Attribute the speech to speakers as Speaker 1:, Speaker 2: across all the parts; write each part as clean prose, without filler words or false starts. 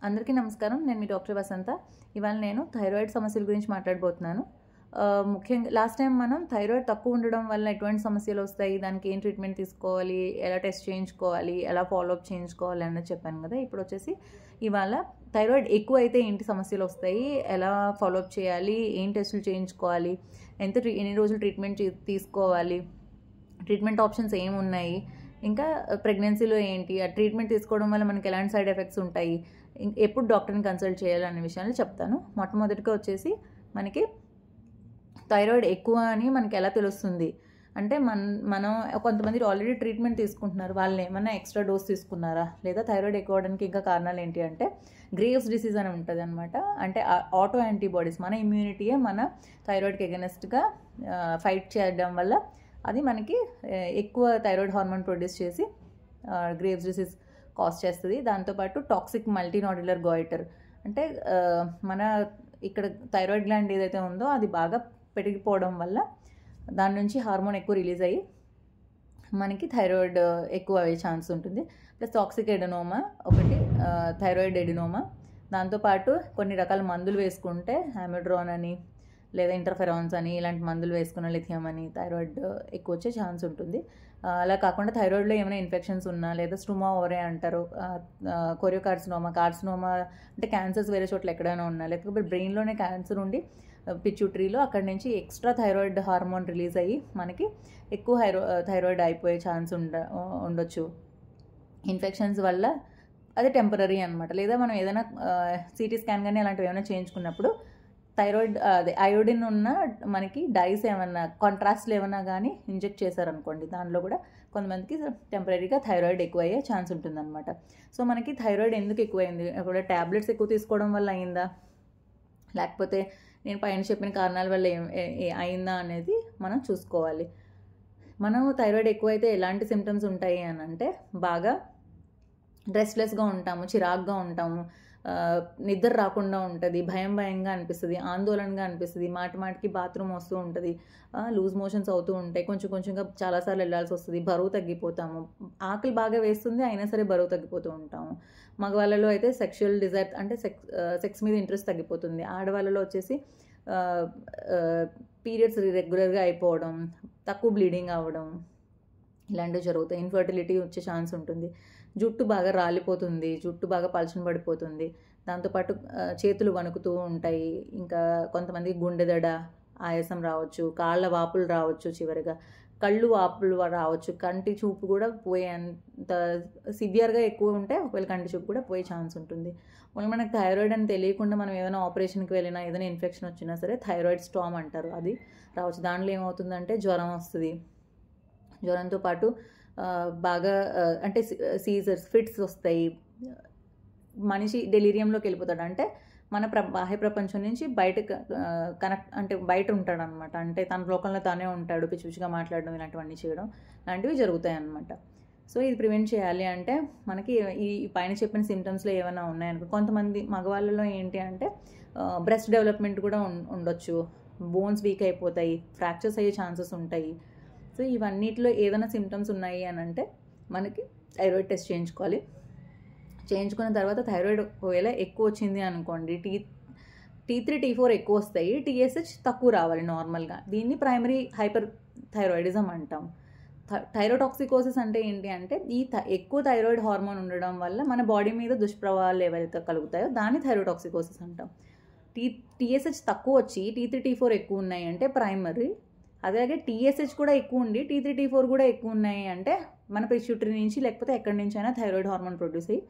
Speaker 1: అందరికీ నమస్కారం. నేను మీ డాక్టర్ వసంత. ఇవాళ నేను థైరాయిడ్ సమస్యల గురించి మాట్లాడబోతున్నాను. ముఖ్యంగా లాస్ట్ టైం మనం థైరాయిడ్ తక్కువ ఉండడం వల్ల ఎటువంటి సమస్యలు వస్తాయి, దానికి ఏం ట్రీట్మెంట్ తీసుకోవాలి, ఎలా టెస్ట్ చేయించుకోవాలి, ఎలా ఫాలోఅప్ చేయించుకోవాలి అన్నది చెప్పాను కదా. ఇప్పుడు వచ్చేసి ఇవాళ థైరాయిడ్ ఎక్కువ అయితే ఏంటి సమస్యలు వస్తాయి, ఎలా ఫాలోఅప్ చేయాలి, ఏం టెస్టులు చేయించుకోవాలి, ఎన్ని రోజులు ట్రీట్మెంట్ తీసుకోవాలి, ట్రీట్మెంట్ ఆప్షన్స్ ఏమున్నాయి, ఇంకా ప్రెగ్నెన్సీలో ఏంటి, ఆ ట్రీట్మెంట్ తీసుకోవడం వల్ల మనకి ఎలాంటి సైడ్ ఎఫెక్ట్స్ ఉంటాయి, ఎప్పుడు డాక్టర్ని కన్సల్ట్ చేయాలి అనే విషయాలు చెప్తాను. మొట్టమొదటిగా వచ్చేసి మనకి థైరాయిడ్ ఎక్కువ అని మనకి ఎలా తెలుస్తుంది అంటే మనం కొంతమంది ఆల్రెడీ ట్రీట్మెంట్ తీసుకుంటున్నారు, వాళ్ళు ఏమన్నా ఎక్స్ట్రా డోస్ తీసుకున్నారా, లేదా థైరాయిడ్ ఎక్కువ అవడానికి ఇంకా కారణాలు ఏంటి అంటే గ్రేవ్స్ డిసీజ్ అని ఉంటుంది అనమాట. అంటే ఆటో యాంటీబాడీస్, మన ఇమ్యూనిటీయే మన థైరాయిడ్కి ఎగనెస్ట్గా ఫైట్ చేయడం వల్ల అది మనకి ఎక్కువ థైరాయిడ్ హార్మోన్ ప్రొడ్యూస్ చేసి గ్రేవ్స్ డిసీజ్ కాజ్ చేస్తుంది. దాంతోపాటు టాక్సిక్ మల్టీనాడ్యులర్ గాయిటర్, అంటే మన ఇక్కడ థైరాయిడ్ గ్లాండ్ ఏదైతే ఉందో అది బాగా పెరిగిపోవడం వల్ల దాని నుంచి హార్మోన్ ఎక్కువ రిలీజ్ అయ్యి మనకి థైరాయిడ్ ఎక్కువ అయ్యే ఛాన్స్ ఉంటుంది. ప్లస్ టాక్సిక్ ఎడినోమా ఒకటి, థైరాయిడ్ ఎడినోమా. దాంతోపాటు కొన్ని రకాల మందులు వేసుకుంటే అమిడ్రోన్ అని లేదా ఇంటర్ఫెరాన్స్ అని ఇలాంటి మందులు వేసుకున్న లిథియం అని థైరాయిడ్ ఎక్కువ వచ్చే ఛాన్స్ ఉంటుంది. అలా కాకుండా థైరాయిడ్లో ఏమైనా ఇన్ఫెక్షన్స్ ఉన్నా, లేదా స్టూమా ఓరే అంటారు, కార్సినోమా అంటే క్యాన్సర్స్ వేరే చోట్ల ఎక్కడైనా ఉన్నా, లేకపోతే బ్రెయిన్లోనే క్యాన్సర్ ఉండి పిచ్యూటరీలో అక్కడి నుంచి ఎక్స్ట్రా థైరాయిడ్ హార్మోన్ రిలీజ్ అయ్యి మనకి ఎక్కువ థైరాయిడ్ అయిపోయే ఛాన్స్ ఉండొచ్చు. ఇన్ఫెక్షన్స్ వల్ల అది టెంపరీ అనమాట. లేదా మనం ఏదైనా సిటీ స్కాన్ కానీ అలాంటివి ఏమైనా చేయించుకున్నప్పుడు థైరాయిడ్ అదే అయోడిన్ ఉన్న మనకి డైస్ ఏమన్నా కాంట్రాస్ట్లు ఏమన్నా కానీ ఇంజెక్ట్ చేశారనుకోండి, దానిలో కూడా కొంతమందికి టెంపరీగా థైరాయిడ్ ఎక్కువ అయ్యే ఛాన్స్ ఉంటుందన్నమాట. సో మనకి థైరాయిడ్ ఎందుకు ఎక్కువైంది, కూడా ట్యాబ్లెట్స్ ఎక్కువ తీసుకోవడం వల్ల అయిందా, లేకపోతే నేను పైన చెప్పిన కారణాల వల్ల అయిందా అనేది మనం చూసుకోవాలి. మనం థైరాయిడ్ ఎక్కువైతే ఎలాంటి సిమ్టమ్స్ ఉంటాయి అని అంటే బాగా రెస్ట్లెస్గా ఉంటాము, చిరాగ్గా ఉంటాము, నిద్ర రాకుండా ఉంటుంది, భయంగా అనిపిస్తుంది, ఆందోళనగా అనిపిస్తుంది, మాటికి బాత్రూమ్ వస్తూ ఉంటుంది, లూజ్ మోషన్స్ అవుతూ ఉంటాయి, కొంచెంగా చాలాసార్లు వెళ్ళాల్సి వస్తుంది, బరువు తగ్గిపోతాము, ఆకలి బాగా వేస్తుంది అయినా సరే బరువు తగ్గిపోతూ ఉంటాము. మగవాళ్ళలో అయితే సెక్షువల్ డిజైర్ అంటే సెక్స్ మీద ఇంట్రెస్ట్ తగ్గిపోతుంది. ఆడవాళ్ళలో వచ్చేసి పీరియడ్స్ రెగ్యులర్గా అయిపోవడం, తక్కువ బ్లీడింగ్ అవ్వడం ఇలాంటివి జరుగుతాయి. ఇన్ఫర్టిలిటీ వచ్చే ఛాన్స్ ఉంటుంది. జుట్టు బాగా రాలిపోతుంది, జుట్టు బాగా పలచన పడిపోతుంది. దాంతోపాటు చేతులు వణుకుతూ ఉంటాయి. ఇంకా కొంతమంది గుండెదడ, ఆయాసం రావచ్చు, కాళ్ళ వాపులు రావచ్చు, చివరిగా కళ్ళు వాపులు రావచ్చు, కంటి చూపు కూడా పోయేంత సివియర్గా ఎక్కువ ఉంటే ఒకవేళ కంటి చూపు కూడా పోయే ఛాన్స్ ఉంటుంది. మనకు థైరాయిడ్ అని తెలియకుండా మనం ఏదైనా ఆపరేషన్కి వెళ్ళినా, ఏదైనా ఇన్ఫెక్షన్ వచ్చినా సరే థైరాయిడ్ స్టామ్ అంటారు, అది రావచ్చు. దాంట్లో ఏమవుతుందంటే జ్వరం వస్తుంది. జ్వరంతో పాటు బాగా అంటే సీజర్స్, ఫిట్స్ వస్తాయి, మనిషి డెలీరియంలోకి వెళ్ళిపోతాడు. అంటే మన బాహ్య ప్రపంచం నుంచి బయట ఉంటాడు అనమాట. అంటే తన లోకంలో తానే ఉంటాడు, పిచ్చిగా మాట్లాడడం, ఇలాంటివన్నీ చేయడం లాంటివి జరుగుతాయి అన్నమాట. సో ఇది ప్రివెంట్ చేయాలి అంటే మనకి ఈ పైన చెప్పిన సిమ్టమ్స్లో ఏమైనా ఉన్నాయనుకో, కొంతమంది మగవాళ్ళలో ఏంటి అంటే బ్రెస్ట్ డెవలప్మెంట్ కూడా ఉండొచ్చు, బోన్స్ వీక్ అయిపోతాయి, ఫ్రాక్చర్స్ అయ్యే ఛాన్సెస్ ఉంటాయి. సో ఇవన్నిటిలో ఏదైనా సిమ్టమ్స్ ఉన్నాయి అని అంటే మనకి థైరాయిడ్ టెస్ట్ చేయించుకోవాలి. చేయించుకున్న తర్వాత థైరాయిడ్ ఒకవేళ ఎక్కువ వచ్చింది అనుకోండి, T3 T4 ఎక్కువ వస్తాయి, TSH తక్కువ రావాలి నార్మల్గా. దీన్ని ప్రైమరీ హైపర్ థైరాయిడిజం అంటాం. థైరోటాక్సికోసిస్ అంటే ఏంటి అంటే ఈ ఎక్కువ థైరాయిడ్ హార్మోన్ ఉండడం వల్ల మన బాడీ మీద దుష్ప్రభావాలు ఏవైతే కలుగుతాయో దాన్ని థైరోటాక్సికోసిస్ అంటాం. TSH తక్కువ వచ్చి T3 T4 ఎక్కువ ఉన్నాయి అంటే ప్రైమరీ. అలాగే TSH కూడా ఎక్కువ ఉండి T3 T4 కూడా ఎక్కువ ఉన్నాయి అంటే మన పిట్యూటరీ నుంచి లేకపోతే ఎక్కడి నుంచి అయినా థైరాయిడ్ హార్మోన్ ప్రొడ్యూస్ అయ్యి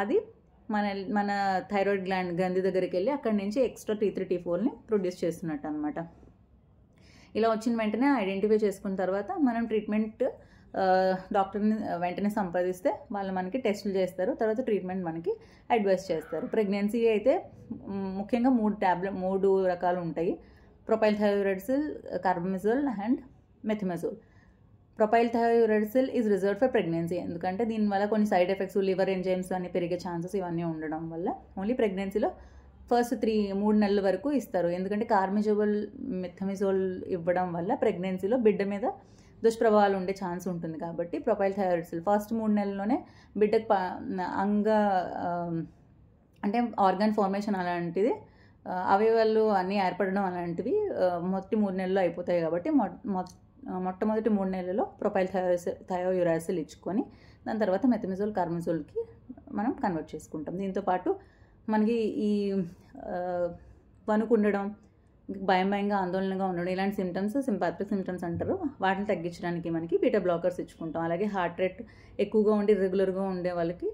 Speaker 1: అది మన థైరాయిడ్ గ్రంథి దగ్గరికి వెళ్ళి అక్కడి నుంచి ఎక్స్ట్రా T3 T4ని ప్రొడ్యూస్ చేస్తున్నట్టు అనమాట. ఇలా వచ్చిన వెంటనే ఐడెంటిఫై చేసుకున్న తర్వాత మనం ట్రీట్మెంట్ డాక్టర్ని వెంటనే సంప్రదిస్తే వాళ్ళు మనకి టెస్టులు చేస్తారు, తర్వాత ట్రీట్మెంట్ మనకి అడ్వైస్ చేస్తారు. ప్రెగ్నెన్సీ అయితే ముఖ్యంగా 3 రకాలు ఉంటాయి: propylthiouracil, carbimazole and methimazole. Propylthiouracil is reserved for pregnancy, ఎందుకంటే దీనివల్ల కొన్ని సైడ్ ఎఫెక్ట్స్, లివర్ ఎంజైమ్స్ అన్ని పెరిగే ఛాన్సెస్ ఇవన్నీ ఉండడం వల్ల ఓన్లీ ప్రెగ్నెన్సీలో ఫస్ట్ 3 నెలల వరకు ఇస్తారు. ఎందుకంటే కార్బమిజోల్, మెథిమజోల్ ఇవ్వడం వల్ల ప్రెగ్నెన్సీలో బిడ్డ మీద దుష్ప్రభావాలు ఉండే ఛాన్స్ ఉంటుంది. కాబట్టి ప్రొపైల్థైరాయిడిసిల్ ఫస్ట్ 3 నెలల్లోనే బిడ్డకు అంటే ఆర్గాన్ ఫార్మేషన్ అలాంటిది, అవయవాలు అన్నీ ఏర్పడడం అలాంటివి మొదటి 3 నెలల్లో అయిపోతాయి కాబట్టి మొట్టమొదటి 3 నెలల్లో ప్రొపైల్ థయోయురాసిల్ ఇచ్చుకొని దాని తర్వాత మెథమిజోల్ కార్బెంజోల్కి మనం కన్వర్ట్ చేసుకుంటాం. దీంతోపాటు మనకి ఈ వణుకు ఉండడం, భయంగా ఆందోళనగా ఉండడం, ఇలాంటి సిమ్టమ్స్ సింపాథిక్ సిమ్టమ్స్ అంటారు, వాటిని తగ్గించడానికి మనకి బీటా బ్లాకర్స్ ఇచ్చుకుంటాం. అలాగే హార్ట్ రేట్ ఎక్కువగా ఉండి ఇర్రెగ్యులర్గా ఉండే వాళ్ళకి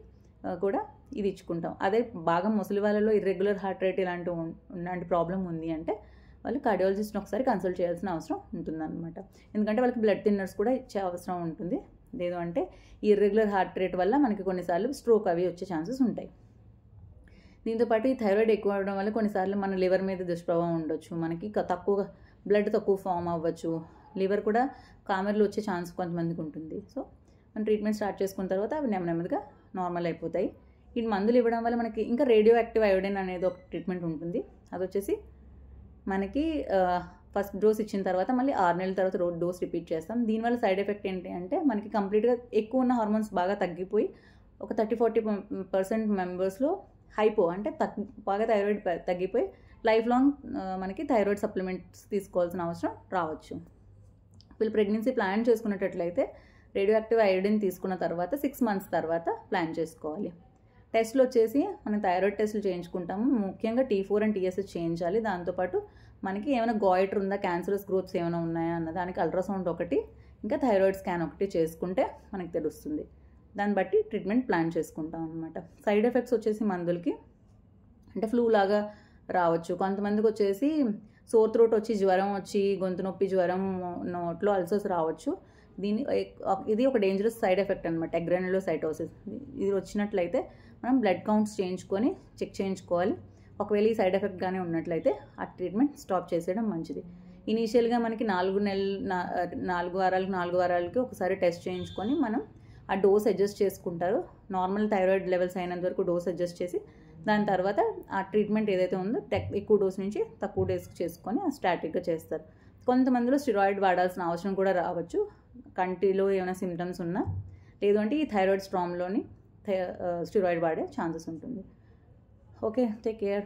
Speaker 1: కూడా ఇది ఇచ్చుకుంటాం. అదే బాగా ముసలి వాళ్ళలో ఇర్రెగ్యులర్ హార్ట్ రేట్ ఇలాంటి ప్రాబ్లం ఉంది అంటే వాళ్ళు కార్డియాలజిస్ట్ని ఒకసారి కన్సల్ట్ చేయాల్సిన అవసరం ఉంటుందన్నమాట. ఎందుకంటే వాళ్ళకి బ్లడ్ థిన్నర్స్ కూడా ఇచ్చే అవసరం ఉంటుంది. లేదు అంటే ఈ ఇర్రెగ్యులర్ హార్ట్ రేట్ వల్ల మనకి కొన్నిసార్లు స్ట్రోక్ అవి వచ్చే ఛాన్సెస్ ఉంటాయి. దీంతోపాటు ఈ థైరాయిడ్ ఎక్కువ అవడం వల్ల కొన్నిసార్లు మన లివర్ మీద దుష్ప్రభావం ఉండొచ్చు, మనకి బ్లడ్ తక్కువ ఫామ్ అవ్వచ్చు, లివర్ కూడా కామెర్లు వచ్చే ఛాన్స్ కొంతమందికి ఉంటుంది. సో మనం ట్రీట్మెంట్ స్టార్ట్ చేసుకున్న తర్వాత అవి నెమ్మదిగా నార్మల్ అయిపోతాయి. ఈ మందులు ఇవ్వడం వల్ల మనకి ఇంకా రేడియో యాక్టివ్ అయోడిన్ అనేది ఒక ట్రీట్మెంట్ ఉంటుంది. అది వచ్చేసి మనకి ఫస్ట్ డోస్ ఇచ్చిన తర్వాత మళ్ళీ 6 నెలల తర్వాత డోస్ రిపీట్ చేస్తాం. దీనివల్ల సైడ్ ఎఫెక్ట్ ఏంటి అంటే మనకి కంప్లీట్గా ఎక్కువ ఉన్న హార్మోన్స్ బాగా తగ్గిపోయి ఒక 30-40% మెంబర్స్లో హైపో అంటే బాగా థైరాయిడ్ తగ్గిపోయి లైఫ్ లాంగ్ మనకి థైరాయిడ్ సప్లిమెంట్స్ తీసుకోవాల్సిన అవసరం రావచ్చు. వీళ్ళు ప్రెగ్నెన్సీ ప్లాన్ చేసుకునేటట్లయితే రేడియో యాక్టివ్ అయోడిన్ తీసుకున్న తర్వాత 6 మంత్స్ తర్వాత ప్లాన్ చేసుకోవాలి. టెస్ట్లు వచ్చేసి మనం థైరాయిడ్ టెస్టులు చేయించుకుంటాము. ముఖ్యంగా T4 అండ్ TSH చేయించాలి. దాంతోపాటు మనకి ఏమైనా గాయిటర్ ఉందా, క్యాన్సరస్ గ్రోత్స్ ఏమైనా ఉన్నాయా అన్న దానికి అల్ట్రాసౌండ్ ఒకటి, ఇంకా థైరాయిడ్ స్కాన్ ఒకటి చేసుకుంటే మనకి తెలుస్తుంది. దాన్ని బట్టి ట్రీట్మెంట్ ప్లాన్ చేసుకుంటాం అనమాట. సైడ్ ఎఫెక్ట్స్ వచ్చేసి మందులకి అంటే ఫ్లూ లాగా రావచ్చు, కొంతమందికి వచ్చేసి సోర్ త్రోట్ వచ్చి జ్వరం వచ్చి గొంతు నొప్పి, జ్వరం, నోట్లో అల్సర్స్ రావచ్చు. ఇది ఒక డేంజరస్ సైడ్ ఎఫెక్ట్ అనమాట, గ్రాన్యులోసైటోసిస్. ఇది వచ్చినట్లయితే మనం బ్లడ్ కౌంట్స్ చెక్ చేయించుకోవాలి. ఒకవేళ ఈ సైడ్ ఎఫెక్ట్ గానే ఉన్నట్లయితే ఆ ట్రీట్మెంట్ స్టాప్ చేసేయడం మంచిది. ఇనీషియల్గా మనకి 4 వారాలకి ఒకసారి టెస్ట్ చేయించుకొని మనం ఆ డోస్ అడ్జస్ట్ చేసుకుంటారు. నార్మల్ థైరాయిడ్ లెవెల్స్ అయినంత వరకు డోస్ అడ్జస్ట్ చేసి దాని తర్వాత ఆ ట్రీట్మెంట్ ఏదైతే ఉందో ఎక్కువ డోస్ నుంచి తక్కువ డోస్కి చేసుకొని స్టాటిక్గా చేస్తారు. కొంతమందిలో స్టిరాయిడ్ వాడాల్సిన అవసరం కూడా రావచ్చు, కంటిలో ఏమైనా సిమ్టమ్స్ ఉన్నా, లేదు అంటే ఈ థైరాయిడ్ స్ట్రామ్లోని స్టిరాయిడ్ వాడే ఛాన్సెస్ ఉంటుంది. Okay, take care.